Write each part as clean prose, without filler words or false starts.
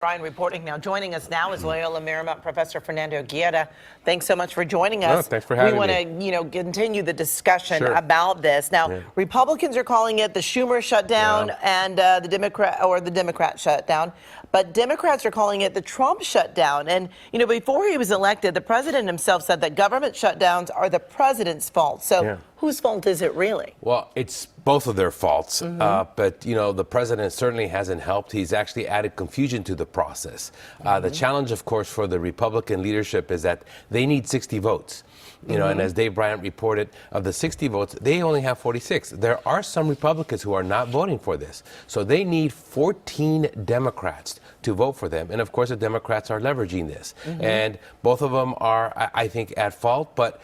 Brian reporting now. Joining us now is Loyola Marymount Professor Fernando Guerra. Thanks so much for joining us. No, thanks for having me. We want to, continue the discussion about this. Now, Republicans are calling it the Schumer shutdown and the Democrat shutdown, but Democrats are calling it the Trump shutdown. And, before he was elected, the president himself said that government shutdowns are the president's fault. So whose fault is it really? Well, it's both of their faults. But, the president certainly hasn't helped. He's actually added confusion to the process. The challenge, of course, for the Republican leadership is that they need 60 votes. And as Dave Bryant reported, of the 60 votes, they only have 46. There are some Republicans who are not voting for this. So they need 14 Democrats to vote for them. And of course, the Democrats are leveraging this. And both of them are, I think, at fault. But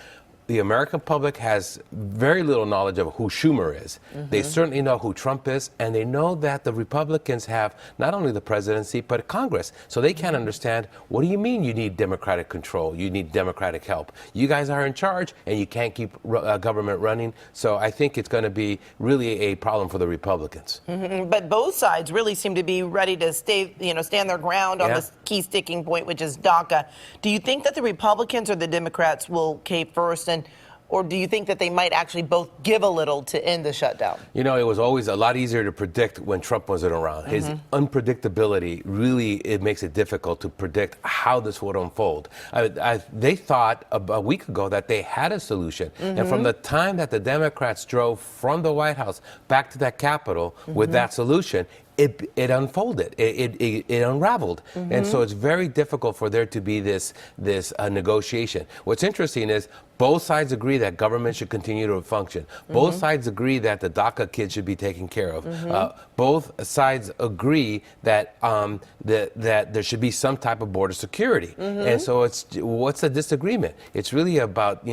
the American public has very little knowledge of who Schumer is. They certainly know who Trump is, and they know that the Republicans have not only the presidency, but Congress. So they can't understand, what do you mean you need Democratic control? You need Democratic help. You guys are in charge, and you can't keep government running. So I think it's going to be really a problem for the Republicans. But both sides really seem to be ready to stand their ground on this key sticking point, which is DACA. Do you think that the Republicans or the Democrats will cave first? Or do you think that they might actually both give a little to end the shutdown? It was always a lot easier to predict when Trump wasn't around. His unpredictability it makes it difficult to predict how this would unfold. They thought a week ago that they had a solution. And from the time that the Democrats drove from the White House back to that Capitol with that solution, it unfolded, it unraveled. And so it's very difficult for there to be this negotiation. What's interesting is both sides agree that government should continue to function. Both sides agree that the DACA kids should be taken care of. Both sides agree that that there should be some type of border security. And so what's the disagreement? It's really about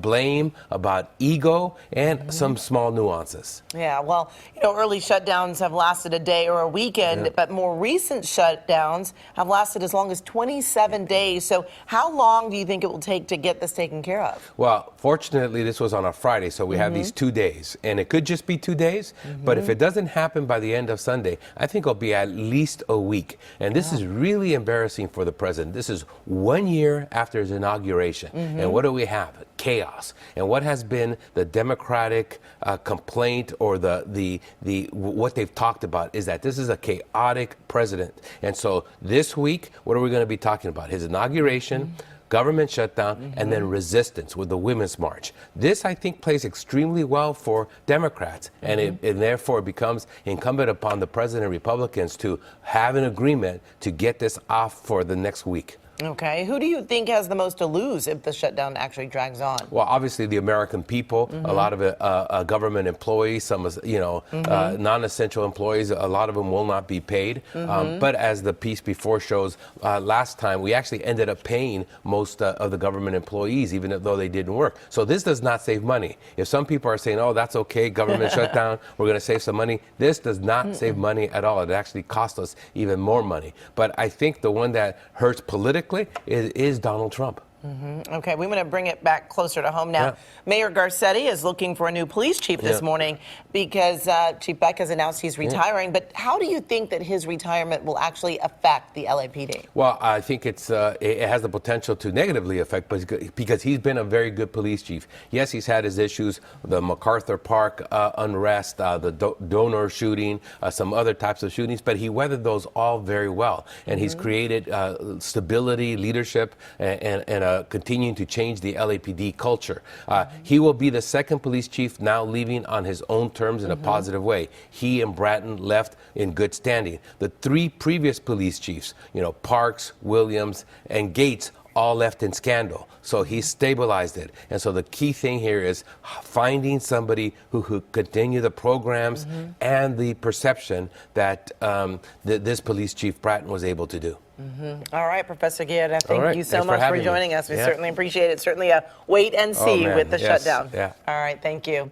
blame, about ego, and some small nuances. Yeah, well, early shutdowns have lasted a day or a weekend, but more recent shutdowns have lasted as long as 27 days. So how long do you think it will take to get this taken care of? Well, fortunately, this was on a Friday, so we have these 2 days. And it could just be 2 days, but if it doesn't happen by the end of Sunday, I think it'll be at least a week. And this is really embarrassing for the president. This is 1 year after his inauguration. And what do we have? Chaos. And what has been the Democratic complaint, or what they've talked about, is that this is a chaotic president. And so this week, what are we going to be talking about? His inauguration, government shutdown, and then resistance with the Women's March. This, I think, plays extremely well for Democrats, and therefore it becomes incumbent upon the president and Republicans to have an agreement to get this off for the next week. Okay. Who do you think has the most to lose if the shutdown actually drags on? Well, obviously the American people, a lot of it, government employees, some, non-essential employees, a lot of them will not be paid. But as the piece before shows, last time we actually ended up paying most of the government employees, even though they didn't work. So this does not save money. If some people are saying, oh, that's okay, government shutdown, we're going to save some money, this does not save money at all. It actually costs us even more money. But I think the one that hurts politically is Donald Trump. Okay, we want to bring it back closer to home now. Mayor Garcetti is looking for a new police chief this morning because Chief Beck has announced he's retiring. But how do you think that his retirement will actually affect the LAPD? Well, I think it has the potential to negatively affect, because he's been a very good police chief. Yes, he's had his issues, the MacArthur Park unrest, the donor shooting, some other types of shootings, but he weathered those all very well. And he's created stability, leadership, and continuing to change the LAPD culture. He will be the second police chief now leaving on his own terms in a positive way. He and Bratton left in good standing. The three previous police chiefs, Parks, Williams, and Gates, all left in scandal. So he stabilized it. And so the key thing here is finding somebody who could continue the programs and the perception that this police chief Bratton was able to do. All right, Professor Guerra, thank you so much for joining us. We certainly appreciate it. Certainly a wait and see with the shutdown. All right, thank you.